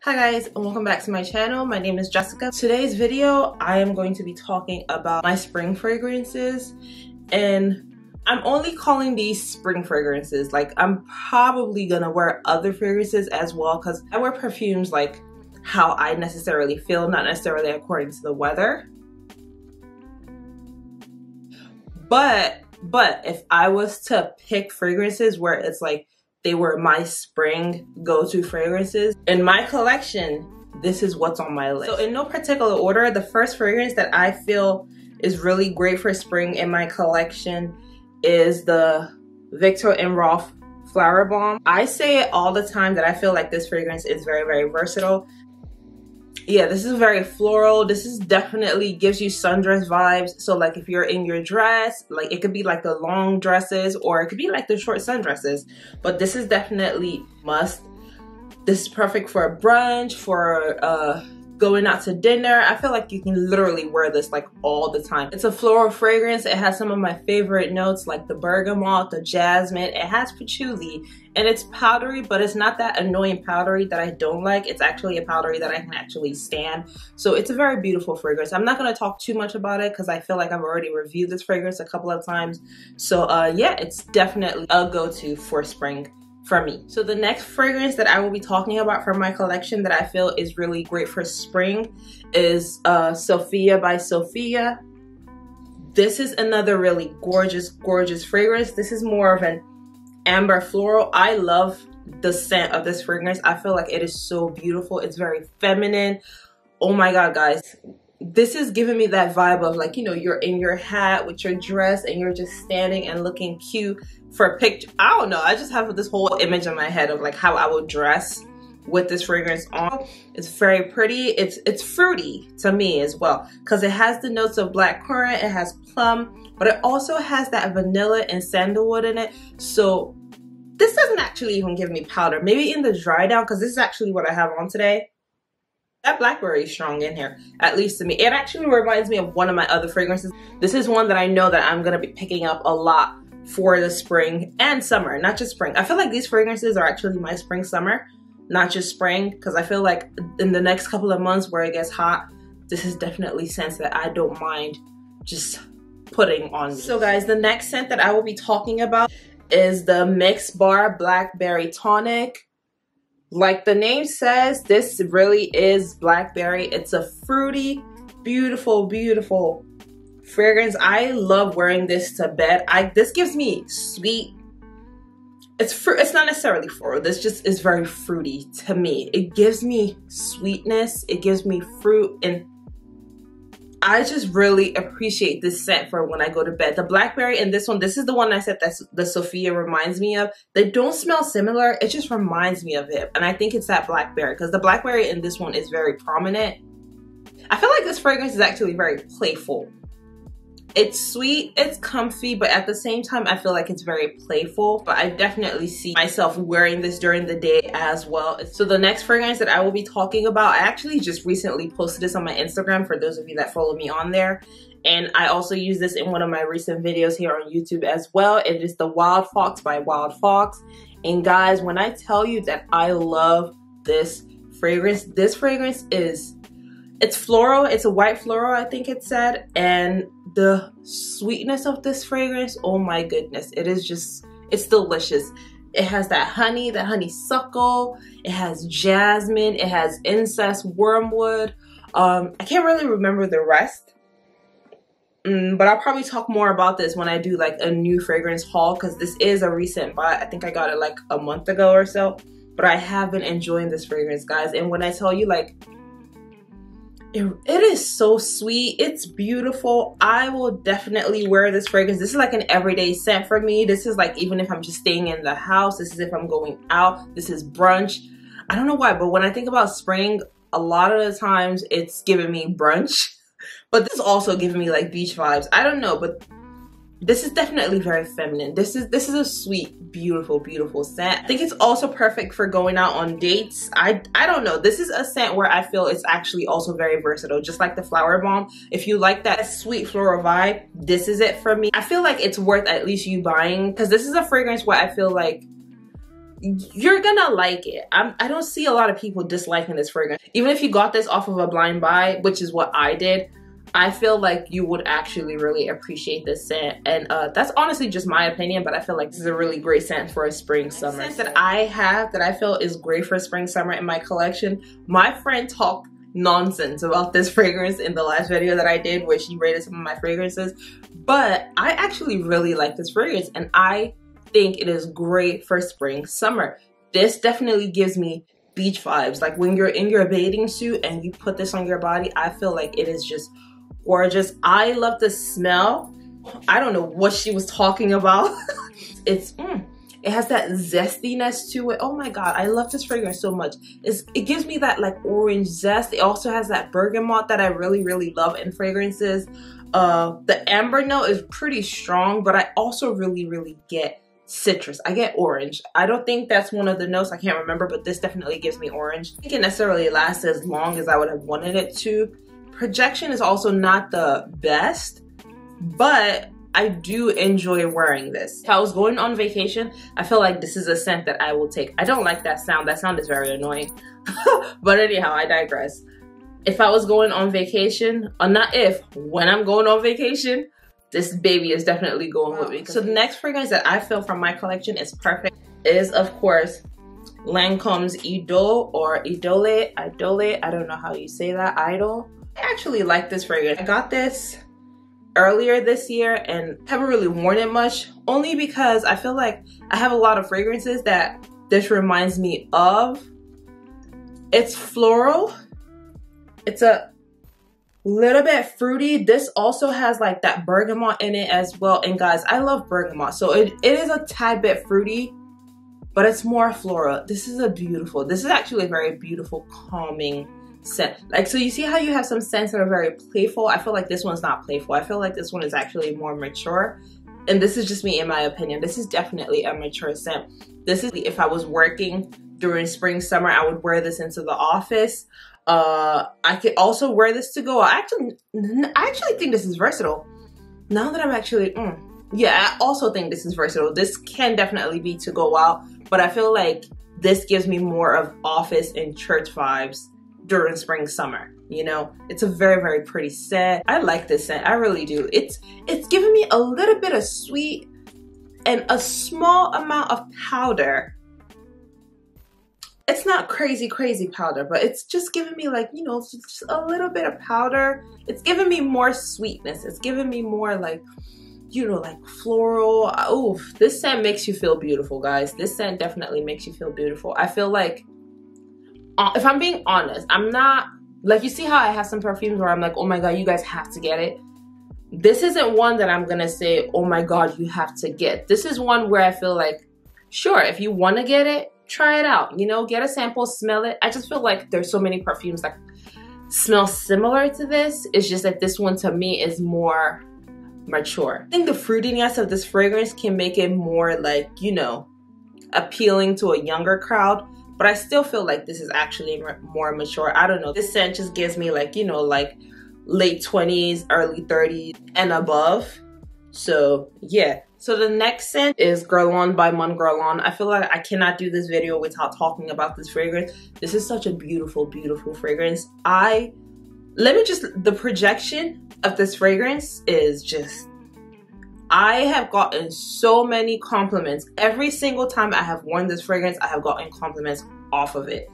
Hi guys, and welcome back to my channel. My name is Jessica. Today's video, I am going to be talking about my spring fragrances, and I'm only calling these spring fragrances. Like, I'm probably gonna wear other fragrances as well because I wear perfumes like how I necessarily feel, not necessarily according to the weather. But if I was to pick fragrances where it's like they were my spring go-to fragrances in my collection, this is what's on my list. So in no particular order, the first fragrance that I feel is really great for spring in my collection is the Viktor and Rolf Flower Bomb. I say it all the time that I feel like this fragrance is very, very versatile. Yeah, this is very floral. This is definitely gives you sundress vibes. So like if you're in your dress, like it could be like the long dresses or it could be like the short sundresses. But this is definitely must. This is perfect for a brunch, for going out to dinner. I feel like you can literally wear this like all the time. It's a floral fragrance. It has some of my favorite notes like the bergamot, the jasmine. It has patchouli and it's powdery, but it's not that annoying powdery that I don't like. It's actually a powdery that I can actually stand. So it's a very beautiful fragrance. I'm not going to talk too much about it because I feel like I've already reviewed this fragrance a couple of times. So yeah, it's definitely a go-to for spring for me. So the next fragrance that I will be talking about from my collection that I feel is really great for spring is Sofia by Sofia. This is another really gorgeous fragrance. This is more of an amber floral. I love the scent of this fragrance. I feel like it is so beautiful. It's very feminine. Oh my god, guys. This is giving me that vibe of like, you know, you're in your hat with your dress and you're just standing and looking cute for a picture. I don't know. I just have this whole image in my head of like how I would dress with this fragrance on. It's very pretty. It's fruity to me as well because it has the notes of blackcurrant, it has plum, but it also has that vanilla and sandalwood in it. So this doesn't actually even give me powder. Maybe in the dry down, because this is actually what I have on today. That blackberry is strong in here, at least to me. It actually reminds me of one of my other fragrances. This is one that I know that I'm gonna be picking up a lot for the spring and summer, not just spring. I feel like these fragrances are actually my spring summer, not just spring, because I feel like in the next couple of months where it gets hot, this is definitely scents that I don't mind just putting on me. So guys, the next scent that I will be talking about is the mixed Bar Blackberry Tonic. Like the name says, this really is blackberry. It's a fruity, beautiful fragrance. I love wearing this to bed. This gives me sweet. It's not necessarily floral. This just is very fruity to me. It gives me sweetness. It gives me fruit, and I just really appreciate this scent for when I go to bed. The blackberry and this one, this is the one I said that the Sofia reminds me of. They don't smell similar. It just reminds me of it. And I think it's that blackberry because the blackberry in this one is very prominent. I feel like this fragrance is actually very playful. It's sweet, it's comfy, but at the same time, I feel like it's very playful. But I definitely see myself wearing this during the day as well. So the next fragrance that I will be talking about, I actually just recently posted this on my Instagram for those of you that follow me on there. And I also use this in one of my recent videos here on YouTube as well. It is the Wild Fox by Wild Fox. And guys, when I tell you that I love this fragrance is, it's floral. It's a white floral, I think it said. And the sweetness of this fragrance, oh my goodness, it is just, it's delicious. It has that honeysuckle, it has jasmine, it has incest, wormwood. I can't really remember the rest, but I'll probably talk more about this when I do like a new fragrance haul because this is a recent buy. I think I got it like a month ago or so, but I have been enjoying this fragrance, guys. And when I tell you, like, it is so sweet, it's beautiful. I will definitely wear this fragrance. This is like an everyday scent for me. This is like even if I'm just staying in the house. This is if I'm going out. This is brunch. I don't know why, but when I think about spring, a lot of the times it's giving me brunch, but this is also giving me like beach vibes. I don't know, but this is definitely very feminine. This is a sweet, beautiful scent. I think it's also perfect for going out on dates. I don't know. This is a scent where I feel it's actually also very versatile, just like the Flower Bomb. If you like that sweet floral vibe, this is it for me. I feel like it's worth at least you buying because this is a fragrance where I feel like you're gonna like it. I don't see a lot of people disliking this fragrance. Even if you got this off of a blind buy, which is what I did, I feel like you would actually really appreciate this scent. And that's honestly just my opinion, but I feel like this is a really great scent for a spring summer. The scent that I have that I feel is great for spring summer in my collection, my friend talked nonsense about this fragrance in the last video that I did where she rated some of my fragrances, but I actually really like this fragrance and I think it is great for spring summer. This definitely gives me beach vibes. Like when you're in your bathing suit and you put this on your body, I feel like it is just gorgeous. I love the smell. I don't know what she was talking about. It has that zestiness to it. Oh my god, I love this fragrance so much. It gives me that like orange zest. It also has that bergamot that I really love in fragrances. The amber note is pretty strong, but I also really get citrus. I get orange. I don't think that's one of the notes. I can't remember, but this definitely gives me orange. I think it necessarily lasts as long as I would have wanted it to. Projection is also not the best, but I do enjoy wearing this. If I was going on vacation, I feel like this is a scent that I will take. I don't like that sound. That sound is very annoying. But anyhow, I digress. If I was going on vacation, or not if, when I'm going on vacation, this baby is definitely going with me. So the next fragrance that I feel from my collection is perfect is, of course, Lancome's Idole or Idole. I don't know how you say that. Idol. I actually like this fragrance. I got this earlier this year and haven't really worn it much, only because I feel like I have a lot of fragrances that this reminds me of. It's floral. It's a little bit fruity. This also has like that bergamot in it as well. And guys, I love bergamot. So it is a tad bit fruity, but it's more floral. This is actually a very beautiful, calming scent. Like, so you see how you have some scents that are very playful? I feel like this one's not playful. I feel like this one is actually more mature. And this is just me in my opinion. This is definitely a mature scent. This is, if I was working during spring, summer, I would wear this into the office. I could also wear this to go out. I actually think this is versatile. Now that I'm actually, yeah, I also think this is versatile. This can definitely be to go out, but I feel like this gives me more of office and church vibes during spring, summer. You know, it's a very pretty scent. I like this scent. I really do. It's giving me a little bit of sweet and a small amount of powder. It's not crazy powder, but it's just giving me like, you know, just a little bit of powder. It's giving me more sweetness. It's giving me more like, you know, like floral. Oh, this scent makes you feel beautiful, guys. This scent definitely makes you feel beautiful. I feel like, if I'm being honest, I'm not, like, you see how I have some perfumes where I'm like, oh my god, you guys have to get it. This isn't one that I'm gonna say, oh my god, you have to get. This is one where I feel like, sure, if you want to get it, try it out, you know, get a sample, smell it. I just feel like there's so many perfumes that smell similar to this. It's just that this one to me is more mature. I think the fruitiness of this fragrance can make it more like, you know, appealing to a younger crowd, but I still feel like this is actually more mature. I don't know. This scent just gives me like, you know, like late 20s, early 30s and above. So yeah. So the next scent is Garland by Garland. I feel like I cannot do this video without talking about this fragrance. This is such a beautiful fragrance. The projection of this fragrance is just, I have gotten so many compliments. Every single time I have worn this fragrance, I have gotten compliments off of it.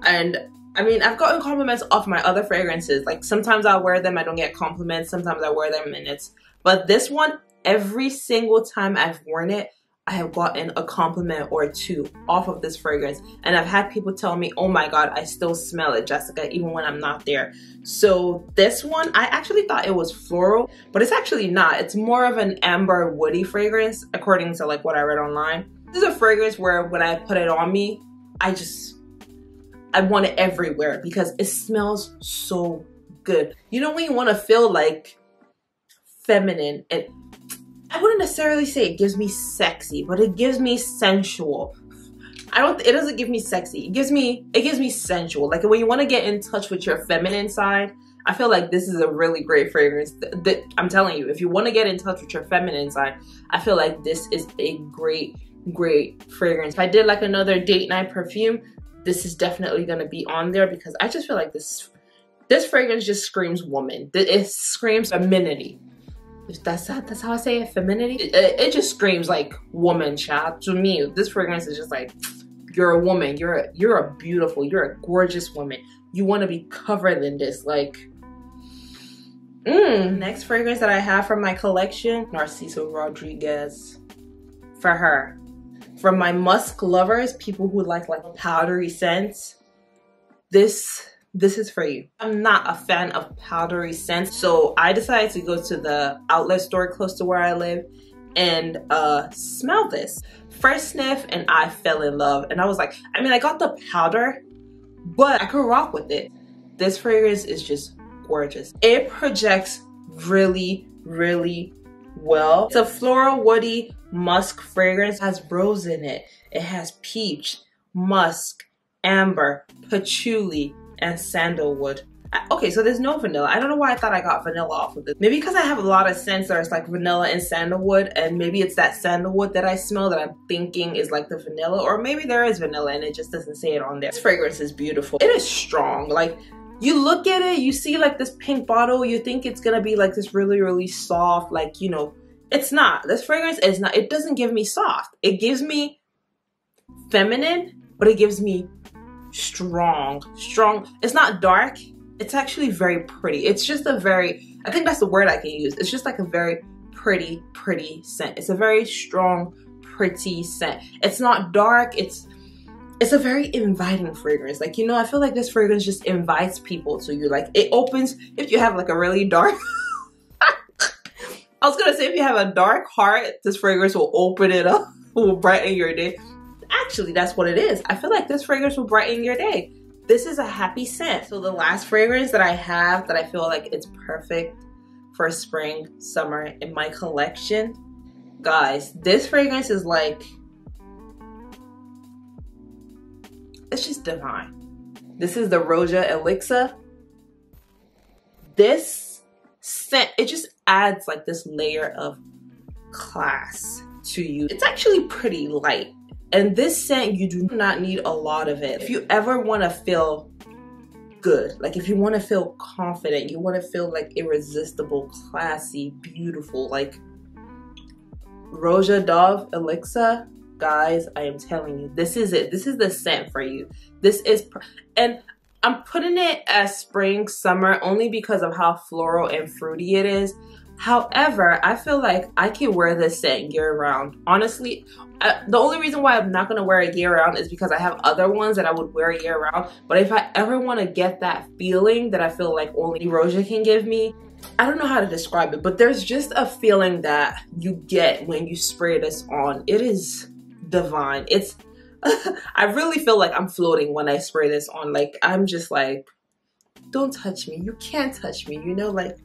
And I mean, I've gotten compliments off my other fragrances. Like sometimes I wear them, I don't get compliments. Sometimes I wear them and but this one, every single time I've worn it, I have gotten a compliment or two off of this fragrance. And I've had people tell me, oh my god, I still smell it, Jessica, even when I'm not there. So this one, I actually thought it was floral, but it's actually not. It's more of an amber woody fragrance, according to like what I read online. This is a fragrance where when I put it on me, I want it everywhere because it smells so good. You know when you want to feel like feminine, and I wouldn't necessarily say it gives me sexy, but it gives me sensual. It doesn't give me sexy. It gives me sensual. Like when you want to get in touch with your feminine side, I feel like this is a really great fragrance. I'm telling you, if you want to get in touch with your feminine side, I feel like this is a great great fragrance. If I did like another date night perfume, this is definitely gonna be on there because I just feel like this fragrance just screams woman. It screams femininity. That's how I say it, femininity. It just screams like woman, child. To me, this fragrance is just like, you're a woman. You're a beautiful, you're a gorgeous woman. You want to be covered in this, like. Next fragrance that I have from my collection, Narciso Rodriguez. For her. For my musk lovers, people who like powdery scents, this is for you. I'm not a fan of powdery scents, so I decided to go to the outlet store close to where I live and smell this. First sniff and I fell in love, and I was like, I mean, I got the powder, but I could rock with it. This fragrance is just gorgeous. It projects really, really well. It's a floral woody musk fragrance. It has rose in it. It has peach, musk, amber, patchouli, and sandalwood. Okay, so there's no vanilla. I don't know why I thought I got vanilla off of this. Maybe because I have a lot of scents that are like vanilla and sandalwood, and maybe it's that sandalwood that I smell that I'm thinking is like the vanilla, or maybe there is vanilla and it just doesn't say it on there. This fragrance is beautiful. It is strong. Like, you look at it, you see like this pink bottle, you think it's gonna be like this really, really soft, like, you know, it's not. This fragrance is not, it doesn't give me soft. It gives me feminine, but it gives me strong. It's not dark. It's actually very pretty. It's just a very, I think that's the word I can use. It's just like a very pretty scent. It's a very strong, pretty scent. It's not dark. It's a very inviting fragrance. Like, you know, I feel like this fragrance just invites people to you. Like, it opens, if you have like a really dark, I was gonna say if you have a dark heart, this fragrance will open it up, will brighten your day. Actually, that's what it is. I feel like this fragrance will brighten your day. This is a happy scent. So the last fragrance that I have that I feel like it's perfect for spring, summer in my collection, guys, this fragrance is like, it's just divine. This is the Roja Elixir. This scent, it just adds like this layer of class to you. It's actually pretty light. And this scent, you do not need a lot of it. If you ever want to feel good, like if you want to feel confident, you want to feel like irresistible, classy, beautiful, like Roja Dove Elixir, guys, I am telling you, this is it. This is the scent for you. This is, and I'm putting it as spring, summer, only because of how floral and fruity it is. However, I feel like I can wear this scent year round. Honestly, the only reason why I'm not going to wear it year round is because I have other ones that I would wear year round. But if I ever want to get that feeling that I feel like only Roja can give me, I don't know how to describe it, but there's just a feeling that you get when you spray this on. It is divine. It's, I really feel like I'm floating when I spray this on. Like, I'm just like, don't touch me. You can't touch me, you know, like.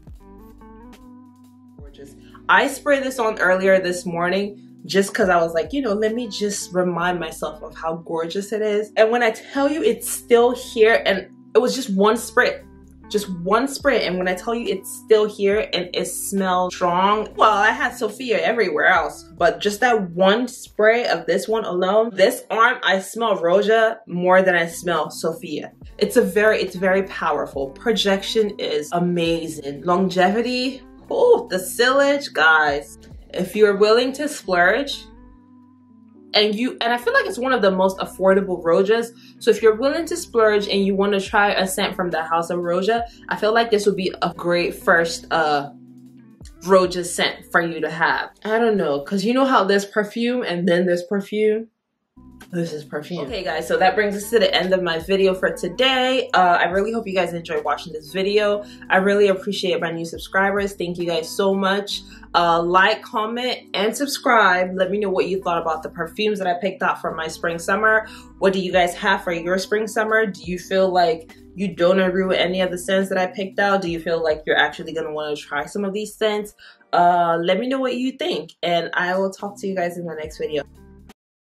I sprayed this on earlier this morning just because I was like, you know, let me just remind myself of how gorgeous it is. And when I tell you it's still here, and it was just one spray, and when I tell you it's still here and it smells strong, well, I had Sofia everywhere else, but just that one spray of this one alone, this arm, I smell Roja more than I smell Sofia. It's very powerful. Projection is amazing. Longevity, oh, the sillage, guys. If you're willing to splurge, and I feel like it's one of the most affordable Rojas. So if you're willing to splurge and you want to try a scent from the House of Roja, I feel like this would be a great first Roja scent for you to have. I don't know, because you know how there's perfume and then there's perfume? This is perfume. Okay guys, so that brings us to the end of my video for today. I really hope you guys enjoyed watching this video. I really appreciate my new subscribers. Thank you guys so much. Like, comment, and subscribe. Let me know what you thought about the perfumes that I picked out for my spring summer. What do you guys have for your spring summer? Do you feel like you don't agree with any of the scents that I picked out? Do you feel like you're actually going to want to try some of these scents? Let me know what you think, and I will talk to you guys in the next video.